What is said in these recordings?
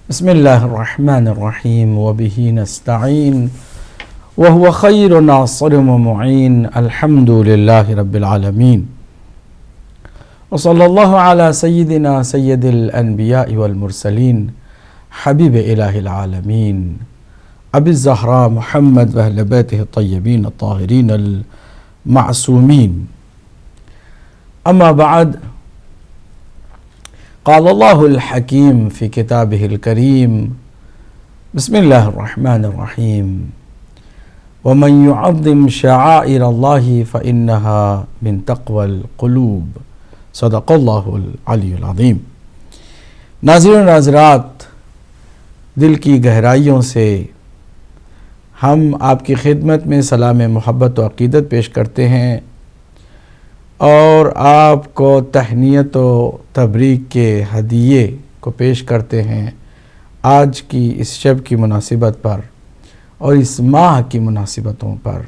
بسم اللہ الرحمن الرحیم وبہ نستعین وهو خیر ناصر ومعین الحمد للہ رب العالمین وصلی اللہ علی سیدنا سید الانبیاء والمرسلین حبیب الہ العالمین ابی الزہراء محمد واہل بیتہ الطیبین الطاہرین المعصومین اما بعد قال اللہ الحکیم فی کتابہ الکریم بسم اللہ الرحمن الرحیم ومن يعظم شعائر اللہ فإنها من تقوى القلوب صدق اللہ العلی العظیم۔ ناظرین و ناظرات، دل کی گہرائیوں سے ہم آپ کی خدمت میں سلام محبت و عقیدت پیش کرتے ہیں اور آپ کو تہنیت و تبریک کے ہدیے کو پیش کرتے ہیں آج کی اس شب کی مناسبت پر اور اس ماہ کی مناسبتوں پر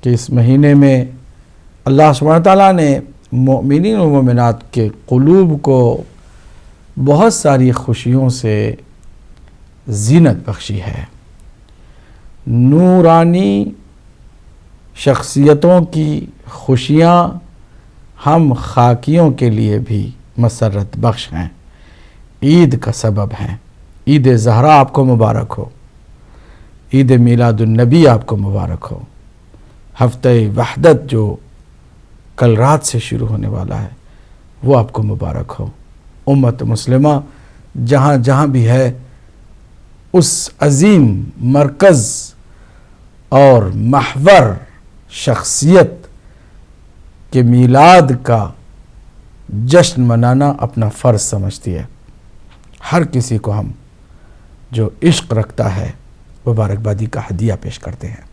کہ اس مہینے میں اللہ سبحانہ تعالیٰ نے مؤمنین و مومنات کے قلوب کو بہت ساری خوشیوں سے زینت بخشی ہے۔ نورانی شخصیتوں کی خوشیاں ہم خاکیوں کے لیے بھی مسرت بخش ہیں، عید کا سبب ہیں۔ عید زہرا آپ کو مبارک ہو، عید میلاد النبی آپ کو مبارک ہو، ہفتہ وحدت جو کل رات سے شروع ہونے والا ہے وہ آپ کو مبارک ہو۔ امت مسلمہ جہاں جہاں بھی ہے اس عظیم مرکز اور محور شخصیت کے میلاد کا جشن منانا اپنا فرض سمجھتی ہے۔ ہر کسی کو ہم جو عشق رکھتا ہے مبارکبادی کا ہدیہ پیش کرتے ہیں۔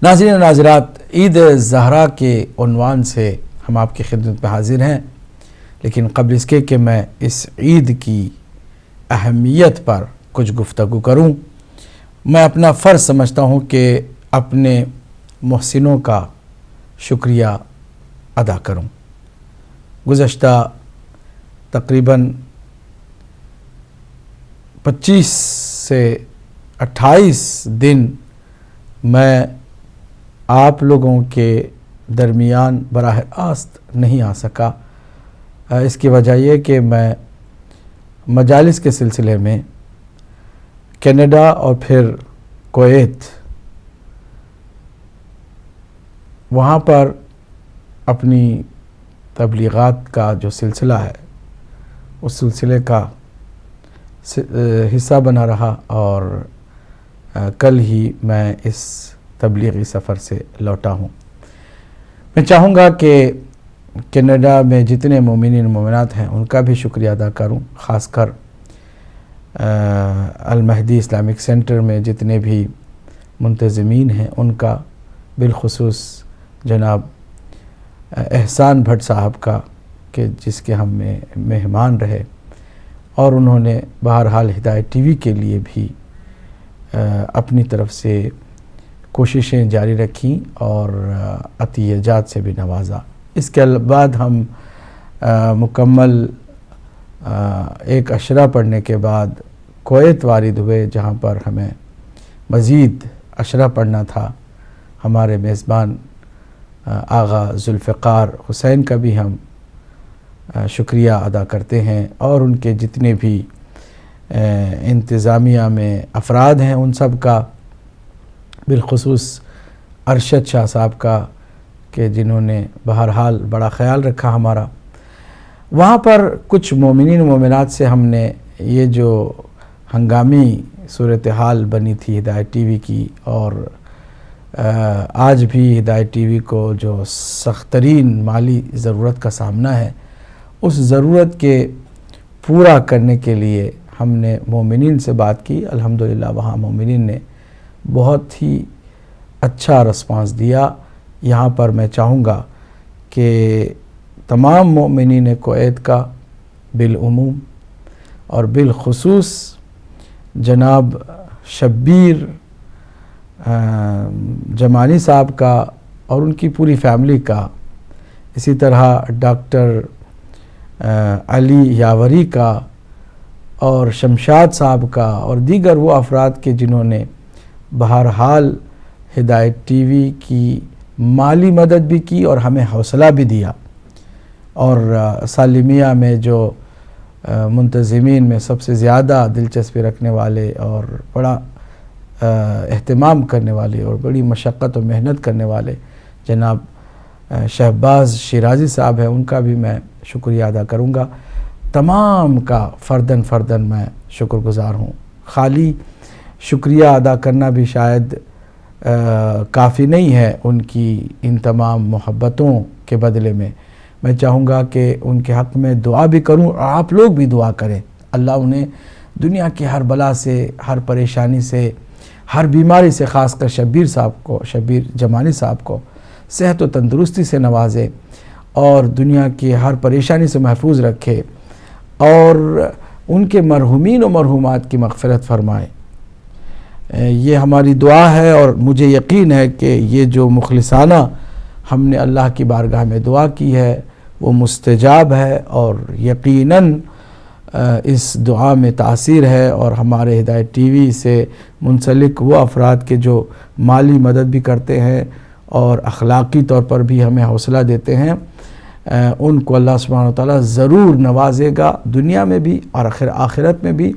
ناظرین و ناظرات، عید زہرا کے عنوان سے ہم آپ کی خدمت میں حاضر ہیں، لیکن قبل اس کے کہ میں اس عید کی اہمیت پر کچھ گفتگو کروں، میں اپنا فرض سمجھتا ہوں کہ اپنے محسنوں کا شکریہ ادا کروں۔ گزشتہ تقریباً 25 سے 28 دن میں آپ لوگوں کے درمیان براہ راست نہیں آ سکا۔ اس کی وجہ یہ کہ میں مجالس کے سلسلے میں کینیڈا اور پھر کویت، وہاں پر اپنی تبلیغات کا جو سلسلہ ہے اس سلسلے کا حصہ بنا رہا، اور کل ہی میں اس تبلیغی سفر سے لوٹا ہوں۔ میں چاہوں گا کہ کینیڈا میں جتنے مومنین و مومنات ہیں ان کا بھی شکریہ ادا کروں، خاص کر المہدی اسلامک سینٹر میں جتنے بھی منتظمین ہیں ان کا، بالخصوص جناب احسان بھٹ صاحب کا کہ جس کے ہم میں مہمان رہے، اور انہوں نے بہرحال ہدایت ٹی وی کے لیے بھی اپنی طرف سے کوششیں جاری رکھیں اور عطیہ جات سے بھی نوازا۔ اس کے بعد ہم مکمل ایک عشرہ پڑھنے کے بعد کویت وارد ہوئے، جہاں پر ہمیں مزید عشرہ پڑھنا تھا۔ ہمارے میزبان آغا ذوالفقار حسین کا بھی ہم شکریہ ادا کرتے ہیں، اور ان کے جتنے بھی انتظامیہ میں افراد ہیں ان سب کا، بالخصوص ارشد شاہ صاحب کا کہ جنہوں نے بہرحال بڑا خیال رکھا ہمارا۔ وہاں پر کچھ مومنین و مومنات سے ہم نے یہ جو ہنگامی صورتحال بنی تھی ہدایت ٹی وی کی، اور آج بھی ہدایت ٹی وی کو جو سخت ترین مالی ضرورت کا سامنا ہے، اس ضرورت کے پورا کرنے کے لیے ہم نے مومنین سے بات کی۔ الحمدللہ وہاں مومنین نے بہت ہی اچھا رسپانس دیا۔ یہاں پر میں چاہوں گا کہ تمام مومنین کویت کا بالعموم اور بالخصوص جناب شبیر جمالی صاحب کا اور ان کی پوری فیملی کا، اسی طرح ڈاکٹر علی یاوری کا، اور شمشاد صاحب کا اور دیگر وہ افراد کے جنہوں نے بہرحال ہدایت ٹی وی کی مالی مدد بھی کی اور ہمیں حوصلہ بھی دیا، اور سالمیہ میں جو منتظمین میں سب سے زیادہ دلچسپی رکھنے والے اور بڑا اہتمام کرنے والے اور بڑی مشقت و محنت کرنے والے جناب شہباز شیرازی صاحب ہیں، ان کا بھی میں شکریہ ادا کروں گا۔ تمام کا فرداً میں شکر گزار ہوں۔ خالی شکریہ ادا کرنا بھی شاید کافی نہیں ہے ان کی ان تمام محبتوں کے بدلے میں چاہوں گا کہ ان کے حق میں دعا بھی کروں، اور آپ لوگ بھی دعا کریں، اللہ انہیں دنیا کی ہر بلا سے، ہر پریشانی سے، ہر بیماری سے، خاص کر شبیر جمانی صاحب کو صحت و تندرستی سے نوازے اور دنیا کی ہر پریشانی سے محفوظ رکھے، اور ان کے مرحومین و مرحومات کی مغفرت فرمائے۔ یہ ہماری دعا ہے، اور مجھے یقین ہے کہ یہ جو مخلصانہ ہم نے اللہ کی بارگاہ میں دعا کی ہے وہ مستجاب ہے، اور یقیناً اس دعا میں تاثیر ہے، اور ہمارے ہدایت ٹی وی سے منسلک وہ افراد کے جو مالی مدد بھی کرتے ہیں اور اخلاقی طور پر بھی ہمیں حوصلہ دیتے ہیں، ان کو اللہ سبحانہ وتعالی ضرور نوازے گا، دنیا میں بھی اور آخرت میں بھی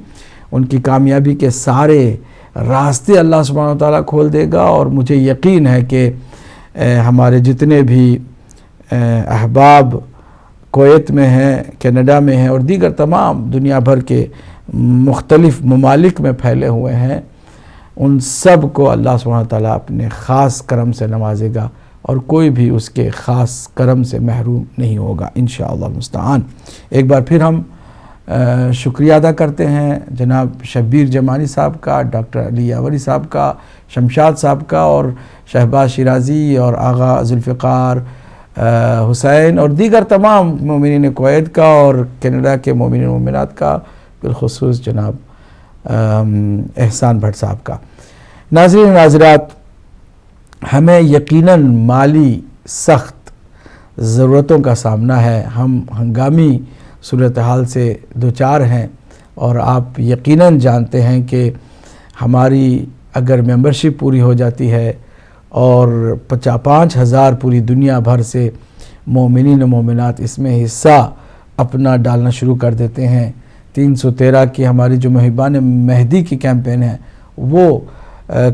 ان کی کامیابی کے سارے راستے اللہ سبحانہ وتعالی کھول دے گا۔ اور مجھے یقین ہے کہ ہمارے جتنے بھی احباب کویت میں ہیں، کینیڈا میں ہیں، اور دیگر تمام دنیا بھر کے مختلف ممالک میں پھیلے ہوئے ہیں، ان سب کو اللہ سبحانہ وتعالی اپنے خاص کرم سے نوازے گا، اور کوئی بھی اس کے خاص کرم سے محروم نہیں ہوگا انشاءاللہ المستعان۔ ایک بار پھر ہم شکریہ ادا کرتے ہیں جناب شبیر جمانی صاحب کا، ڈاکٹر علی یاوری صاحب کا، شمشاد صاحب کا، اور شہباز شیرازی اور آغا ذوالفقار حسین اور دیگر تمام مومنین کویت کا، اور کینیڈا کے مومنین و مومنات کا، بالخصوص جناب احسان بھٹ صاحب کا۔ ناظرین ناظرات، ہمیں یقیناً مالی سخت ضرورتوں کا سامنا ہے، ہم ہنگامی صورتحال سے دوچار ہیں، اور آپ یقیناً جانتے ہیں کہ ہماری اگر ممبرشپ پوری ہو جاتی ہے اور 5,000 پوری دنیا بھر سے مومنین و مومنات اس میں حصہ اپنا ڈالنا شروع کر دیتے ہیں، 313 کی ہماری جو محبان مہدی کی کیمپین ہے وہ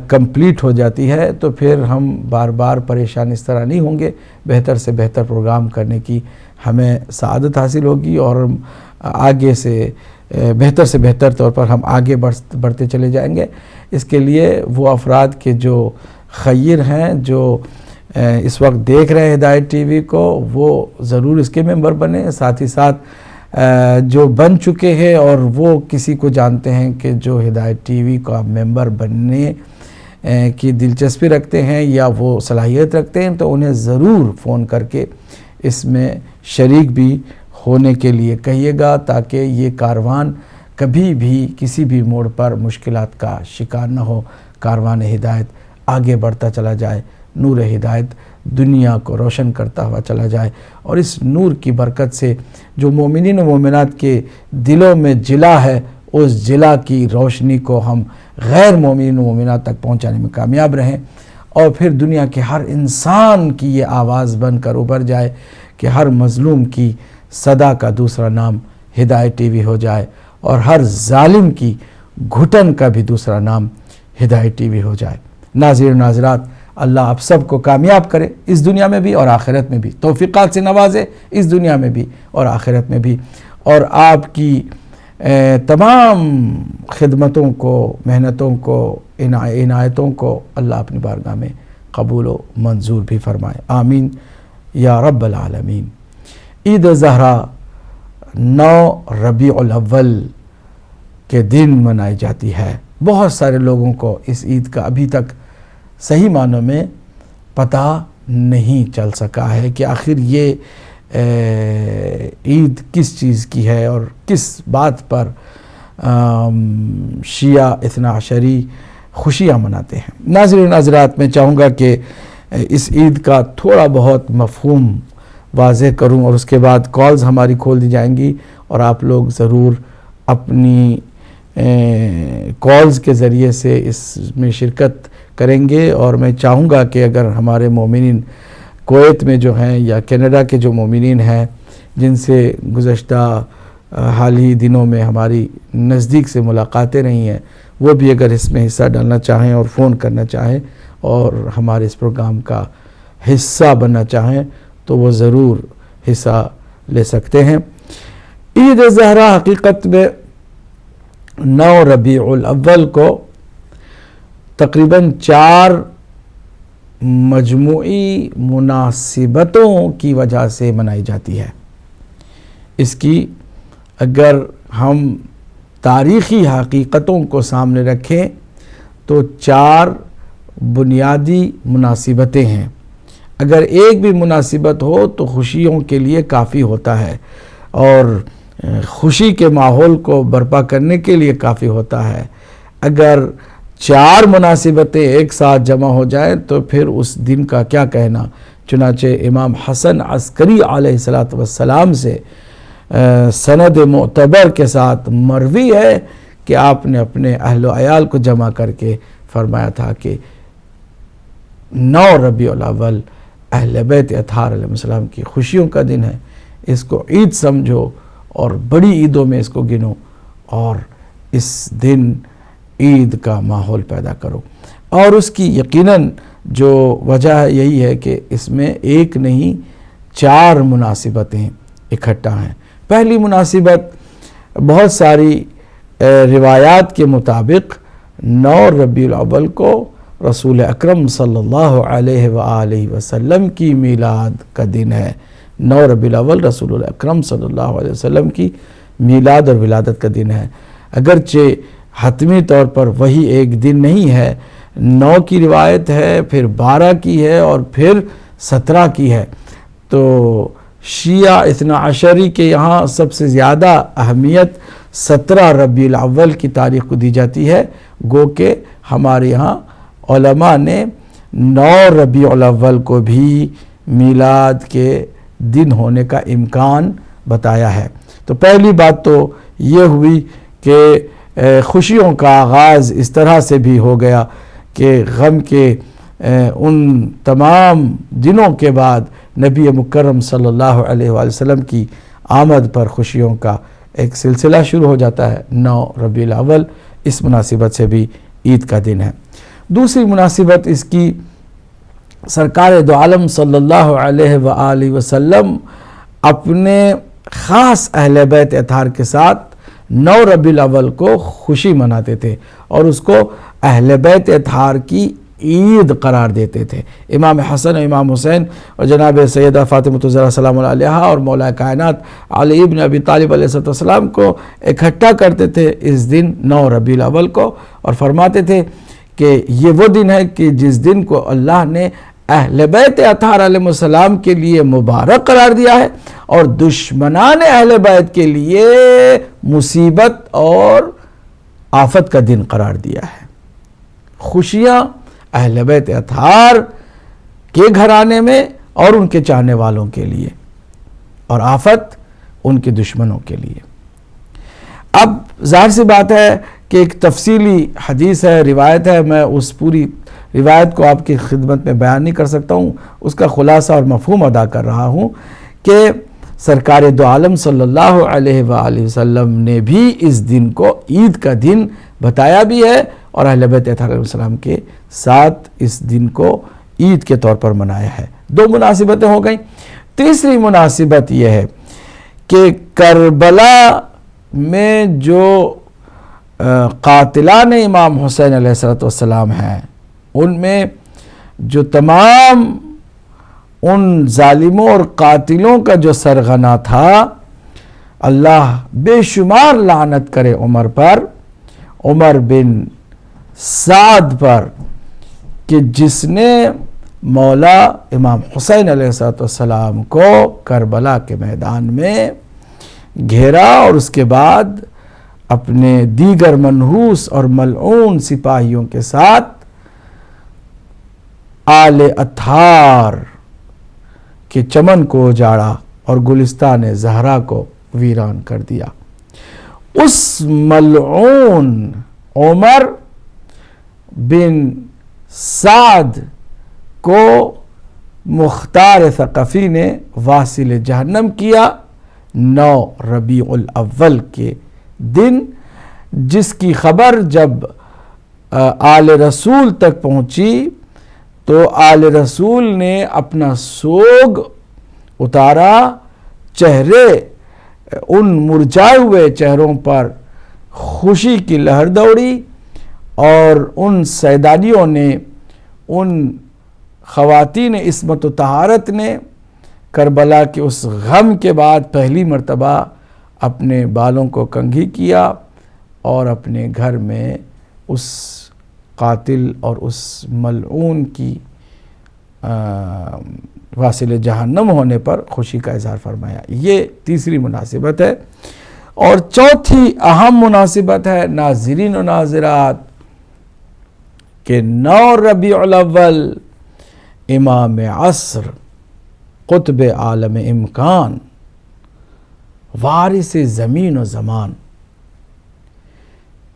کمپلیٹ ہو جاتی ہے، تو پھر ہم بار بار پریشان اس طرح نہیں ہوں گے، بہتر سے بہتر پروگرام کرنے کی ہمیں سعادت حاصل ہوگی، اور آگے سے بہتر طور پر ہم آگے بڑھتے چلے جائیں گے۔ اس کے لیے وہ افراد کے جو خیر ہیں، جو اس وقت دیکھ رہے ہیں ہدایت ٹی وی کو، وہ ضرور اس کے ممبر بنیں، ساتھ ہی ساتھ جو بن چکے ہیں اور وہ کسی کو جانتے ہیں کہ جو ہدایت ٹی وی کا ممبر بننے کی دلچسپی رکھتے ہیں یا وہ صلاحیت رکھتے ہیں، تو انہیں ضرور فون کر کے اس میں شریک بھی ہونے کے لیے کہیے گا، تاکہ یہ کاروان کبھی بھی کسی بھی موڑ پر مشکلات کا شکار نہ ہو، کاروان ہدایت آگے بڑھتا چلا جائے، نور ہدایت دنیا کو روشن کرتا ہوا چلا جائے، اور اس نور کی برکت سے جو مومنین و مومنات کے دلوں میں جلا ہے، اس جلا کی روشنی کو ہم غیر مومنین و مومنات تک پہنچانے میں کامیاب رہیں، اور پھر دنیا کے ہر انسان کی یہ آواز بن کر ابھر جائے کہ ہر مظلوم کی صدا کا دوسرا نام ہدایت ٹی وی ہو جائے، اور ہر ظالم کی گھٹن کا بھی دوسرا نام ہدایت ٹی وی ہو جائے۔ ناظرین و ناظرات، اللہ آپ سب کو کامیاب کرے، اس دنیا میں بھی اور آخرت میں بھی، توفیقات سے نوازے اس دنیا میں بھی اور آخرت میں بھی، اور آپ کی تمام خدمتوں کو، محنتوں کو، عنایتوں کو اللہ اپنی بارگاہ میں قبول و منظور بھی فرمائے، آمین یا رب العالمین۔ عید زہرا 9 ربیع الاول کے دن منائی جاتی ہے۔ بہت سارے لوگوں کو اس عید کا ابھی تک صحیح معنوں میں پتہ نہیں چل سکا ہے کہ آخر یہ عید کس چیز کی ہے اور کس بات پر شیعہ اثنا عشری خوشیاں مناتے ہیں۔ ناظرین ناظرات، میں چاہوں گا کہ اس عید کا تھوڑا بہت مفہوم واضح کروں، اور اس کے بعد کالز ہماری کھول دی جائیں گی، اور آپ لوگ ضرور اپنی کالز کے ذریعے سے اس میں شرکت کریں گے، اور میں چاہوں گا کہ اگر ہمارے مومنین کویت میں جو ہیں یا کینیڈا کے جو مومنین ہیں جن سے گزشتہ حال ہی دنوں میں ہماری نزدیک سے ملاقاتیں رہی ہیں، وہ بھی اگر اس میں حصہ ڈالنا چاہیں اور فون کرنا چاہیں اور ہمارے اس پروگرام کا حصہ بننا چاہیں تو وہ ضرور حصہ لے سکتے ہیں۔ عید زہرا حقیقت میں 9 ربیع الاول کو تقریباً 4 مجموعی مناسبتوں کی وجہ سے منائی جاتی ہے۔ اس کی اگر ہم تاریخی حقیقتوں کو سامنے رکھیں تو 4 بنیادی مناسبتیں ہیں۔ اگر ایک بھی مناسبت ہو تو خوشیوں کے لیے کافی ہوتا ہے، اور خوشی کے ماحول کو برپا کرنے کے لیے کافی ہوتا ہے۔ اگر 4 مناسبتیں ایک ساتھ جمع ہو جائیں تو پھر اس دن کا کیا کہنا۔ چنانچہ امام حسن عسکری علیہ السلام سے سند معتبر کے ساتھ مروی ہے کہ آپ نے اپنے اہل و عیال کو جمع کر کے فرمایا تھا کہ 9 ربیع الاول اہل بیت اطہار علیہ السلام کی خوشیوں کا دن ہے، اس کو عید سمجھو اور بڑی عیدوں میں اس کو گنو، اور اس دن عید کا ماحول پیدا کرو۔ اور اس کی یقیناً جو وجہ یہی ہے کہ اس میں ایک نہیں 4 مناسبتیں اکٹھا ہیں۔ پہلی مناسبت بہت ساری روایات کے مطابق 9 ربیع الاول کو رسول اکرم صلی اللہ علیہ وآلہ وسلم کی میلاد کا دن ہے۔ 9 ربیع الاول رسول اکرم صلی اللہ علیہ وسلم کی میلاد اور ولادت کا دن ہے۔ اگرچہ حتمی طور پر وہی ایک دن نہیں ہے، 9 کی روایت ہے، پھر 12 کی ہے اور پھر 17 کی ہے۔ تو شیعہ اثنا عشری کے یہاں سب سے زیادہ اہمیت 17 ربیع الاول کی تاریخ کو دی جاتی ہے، گو کہ ہمارے یہاں علماء نے 9 ربیع الاول کو بھی میلاد کے دن ہونے کا امکان بتایا ہے۔ تو پہلی بات تو یہ ہوئی کہ خوشیوں کا آغاز اس طرح سے بھی ہو گیا کہ غم کے ان تمام دنوں کے بعد نبی مکرم صلی اللہ علیہ وآلہ وسلم کی آمد پر خوشیوں کا ایک سلسلہ شروع ہو جاتا ہے۔ 9 ربیع الاول اس مناسبت سے بھی عید کا دن ہے۔ دوسری مناسبت اس کی، سرکار دو عالم صلی اللہ علیہ وآلہ وسلم اپنے خاص اہل بیت اطہار کے ساتھ 9 ربیع الاول کو خوشی مناتے تھے اور اس کو اہل بیت اطہار کی عید قرار دیتے تھے۔ امام حسن و امام حسین اور جناب سیدہ فاطمہ الزہرا سلام اللہ علیہا اور مولا کائنات علی ابن ابی طالب علیہ السلام کو اکٹھا کرتے تھے اس دن 9 ربیع الاول کو، اور فرماتے تھے کہ یہ وہ دن ہے کہ جس دن کو اللہ نے اہل بیت اطہار علیہ السلام کے لیے مبارک قرار دیا ہے اور دشمنان اہل بیت کے لیے مصیبت اور آفت کا دن قرار دیا ہے۔ خوشیاں اہل بیت اطہار کے گھرانے میں اور ان کے چاہنے والوں کے لیے، اور آفت ان کے دشمنوں کے لیے۔ اب ظاہر سی بات ہے کہ ایک تفصیلی حدیث ہے، روایت ہے، میں اس پوری روایت کو آپ کی خدمت میں بیان نہیں کر سکتا ہوں، اس کا خلاصہ اور مفہوم ادا کر رہا ہوں کہ سرکار دو عالم صلی اللہ علیہ وآلہ وسلم نے بھی اس دن کو عید کا دن بتایا بھی ہے اور اہل بیت اطہار علیہ السلام کے ساتھ اس دن کو عید کے طور پر منایا ہے۔ 2 مناسبتیں ہو گئیں۔ تیسری مناسبت یہ ہے کہ کربلا میں جو قاتلان امام حسین علیہ السلام ہیں، ان میں جو تمام ان ظالموں اور قاتلوں کا جو سرغنہ تھا، اللہ بے شمار لعنت کرے عمر پر، عمر بن سعد پر، کہ جس نے مولا امام حسین علیہ السلام کو کربلا کے میدان میں گھیرا اور اس کے بعد اپنے دیگر منحوس اور ملعون سپاہیوں کے ساتھ آل اطہار کے چمن کو اجاڑا اور گلستان زہرا کو ویران کر دیا۔ اس ملعون عمر بن سعد کو مختار ثقفی نے واصل جہنم کیا 9 ربیع الاول کے دن، جس کی خبر جب آل رسول تک پہنچی تو آل رسول نے اپنا سوگ اتارا، چہرے ان مرجھائے ہوئے چہروں پر خوشی کی لہر دوڑی، اور ان سیدانیوں نے، ان خواتین عصمت و طہارت نے کربلا کے اس غم کے بعد پہلی مرتبہ اپنے بالوں کو کنگھی کیا اور اپنے گھر میں اس قاتل اور اس ملعون کی واصل جہنم ہونے پر خوشی کا اظہار فرمایا۔ یہ تیسری مناسبت ہے۔ اور چوتھی اہم مناسبت ہے ناظرین و ناظرات کہ 9 ربیع الاول امام عصر، قطب عالم امکان، وارث زمین و زمان،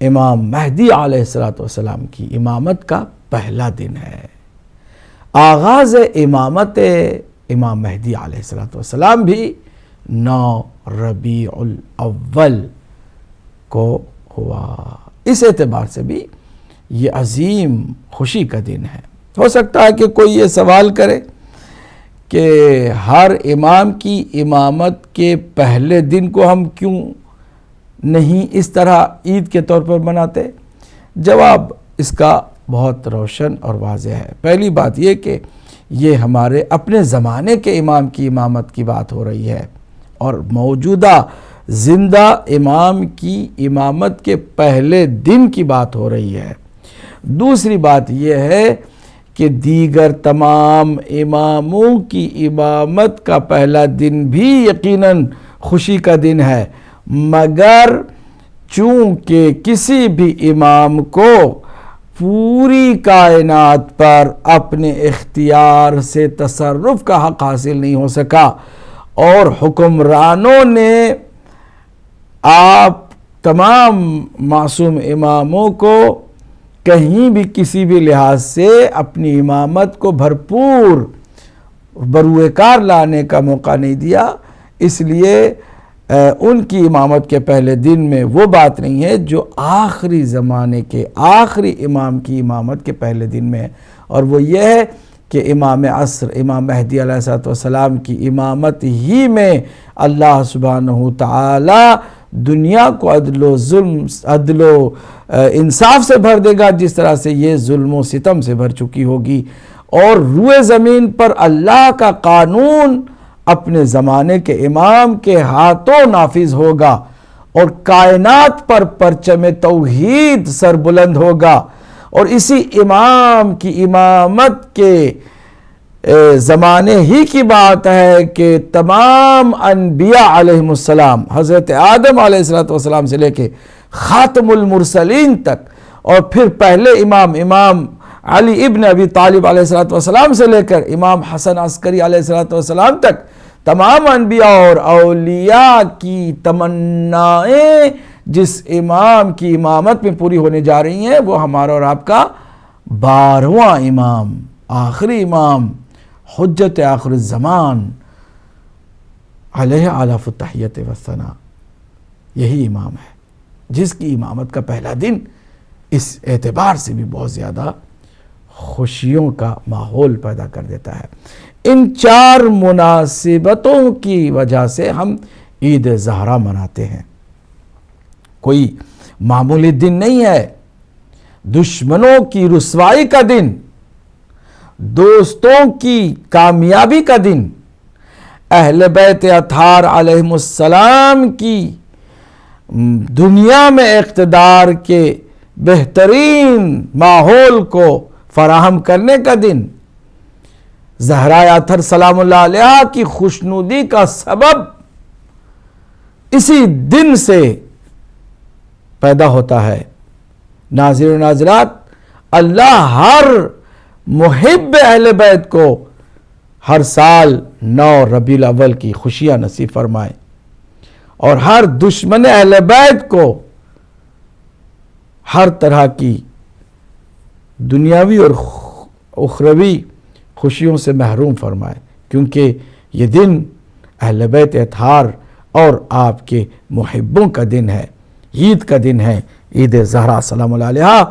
امام مہدی علیہ السلام کی امامت کا پہلا دن ہے۔ آغاز امامت امام مہدی علیہ السلام بھی 9 ربیع الاول کو ہوا۔ اس اعتبار سے بھی یہ عظیم خوشی کا دن ہے۔ ہو سکتا ہے کہ کوئی یہ سوال کرے کہ ہر امام کی امامت کے پہلے دن کو ہم کیوں نہیں اس طرح عید کے طور پر مناتے؟ جواب اس کا بہت روشن اور واضح ہے۔ پہلی بات یہ کہ یہ ہمارے اپنے زمانے کے امام کی امامت کی بات ہو رہی ہے، اور موجودہ زندہ امام کی امامت کے پہلے دن کی بات ہو رہی ہے۔ دوسری بات یہ ہے کہ دیگر تمام اماموں کی امامت کا پہلا دن بھی یقیناً خوشی کا دن ہے، مگر چونکہ کسی بھی امام کو پوری کائنات پر اپنے اختیار سے تصرف کا حق حاصل نہیں ہو سکا، اور حکمرانوں نے آپ تمام معصوم اماموں کو کہیں بھی کسی بھی لحاظ سے اپنی امامت کو بھرپور بروئے کار لانے کا موقع نہیں دیا، اس لیے ان کی امامت کے پہلے دن میں وہ بات نہیں ہے جو آخری زمانے کے آخری امام کی امامت کے پہلے دن میں ہے، اور وہ یہ ہے کہ امام عصر امام مہدی علیہ السلام کی امامت ہی میں اللہ سبحانہ تعالی دنیا کو عدل و انصاف سے بھر دے گا، جس طرح سے یہ ظلم و ستم سے بھر چکی ہوگی، اور روئے زمین پر اللہ کا قانون اپنے زمانے کے امام کے ہاتھوں نافذ ہوگا، اور کائنات پر پرچم توحید سر بلند ہوگا، اور اسی امام کی امامت کے زمانے ہی کی بات ہے کہ تمام انبیاء علیہم السلام، حضرت آدم علیہ السلام سے لے کے خاتم المرسلین تک، اور پھر پہلے امام علی ابن ابی طالب علیہ السلام سے لے کر امام حسن عسکری علیہ السلام تک، تمام انبیاء اور اولیاء کی تمنائیں جس امام کی امامت میں پوری ہونے جا رہی ہیں، وہ ہمارا اور آپ کا 12واں امام، آخری امام، حجت آخر الزمان علیہ آلاف التحیت والثناء، یہی امام ہے جس کی امامت کا پہلا دن اس اعتبار سے بھی بہت زیادہ خوشیوں کا ماحول پیدا کر دیتا ہے۔ ان 4 مناسبتوں کی وجہ سے ہم عید زہرا مناتے ہیں۔ کوئی معمولی دن نہیں ہے، دشمنوں کی رسوائی کا دن، دوستوں کی کامیابی کا دن، اہل بیت اطہار علیہم السلام کی دنیا میں اقتدار کے بہترین ماحول کو فراہم کرنے کا دن، زہرا اطہر سلام اللہ علیہ کی خوشنودی کا سبب اسی دن سے پیدا ہوتا ہے۔ ناظرین و ناظرات، اللہ ہر محب اہل بیت کو ہر سال 9 ربیع الاول کی خوشیاں نصیب فرمائے، اور ہر دشمن اہل بیت کو ہر طرح کی دنیاوی اور اخروی خوشیوں سے محروم فرمائے، کیونکہ یہ دن اہل بیت اطہار اور آپ کے محبوں کا دن ہے، عید کا دن ہے، عید زہرا سلام اللہ علیہا۔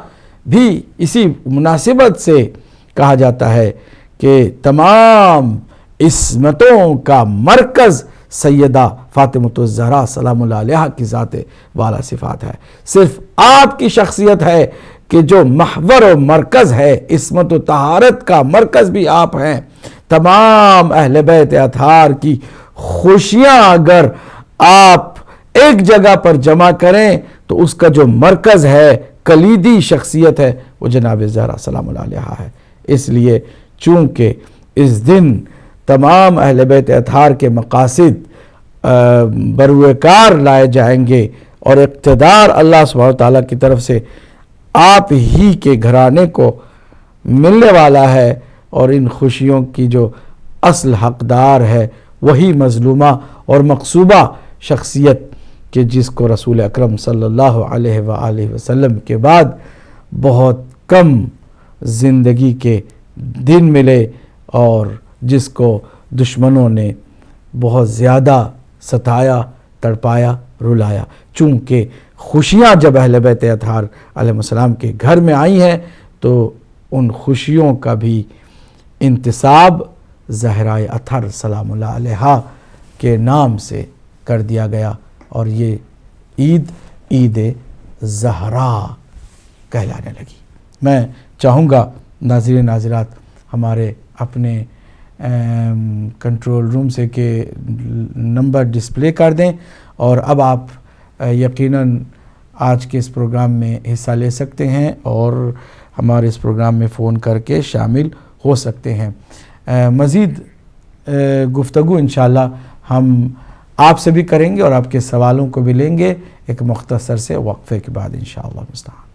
بھی اسی مناسبت سے کہا جاتا ہے کہ تمام عصمتوں کا مرکز سیدہ فاطمۃ الزہرا سلام اللہ علیہا کی ذات والا صفات ہے۔ صرف آپ کی شخصیت ہے کہ جو محور و مرکز ہے، عصمت و طہارت کا مرکز بھی آپ ہیں۔ تمام اہل بیت اطہار کی خوشیاں اگر آپ ایک جگہ پر جمع کریں تو اس کا جو مرکز ہے، کلیدی شخصیت ہے، وہ جناب زہرا سلام اللہ علیہا ہے۔ اس لیے چونکہ اس دن تمام اہل بیت اطہار کے مقاصد بروئے کار لائے جائیں گے اور اقتدار اللہ سبحانہ وتعالیٰ کی طرف سے آپ ہی کے گھرانے کو ملنے والا ہے، اور ان خوشیوں کی جو اصل حقدار ہے وہی مظلومہ اور مغصوبہ شخصیت کہ جس کو رسول اکرم صلی اللہ علیہ وآلہ وسلم کے بعد بہت کم زندگی کے دن ملے، اور جس کو دشمنوں نے بہت زیادہ ستایا، تڑپایا، رلایا۔ چونکہ خوشیاں جب اہل بیت اطہار علیہ السلام کے گھر میں آئی ہیں تو ان خوشیوں کا بھی انتساب زہرائے اطہر سلام اللہ علیہا کے نام سے کر دیا گیا، اور یہ عید زہرا کہلانے لگی۔ میں چاہوں گا ناظرین ناظرات ہمارے اپنے کنٹرول روم سے کہ نمبر ڈسپلے کر دیں، اور اب آپ یقیناً آج کے اس پروگرام میں حصہ لے سکتے ہیں اور ہمارے اس پروگرام میں فون کر کے شامل ہو سکتے ہیں۔ مزید گفتگو انشاءاللہ ہم آپ سے بھی کریں گے اور آپ کے سوالوں کو بھی لیں گے ایک مختصر سے وقفے کے بعد انشاءاللہ مستعان۔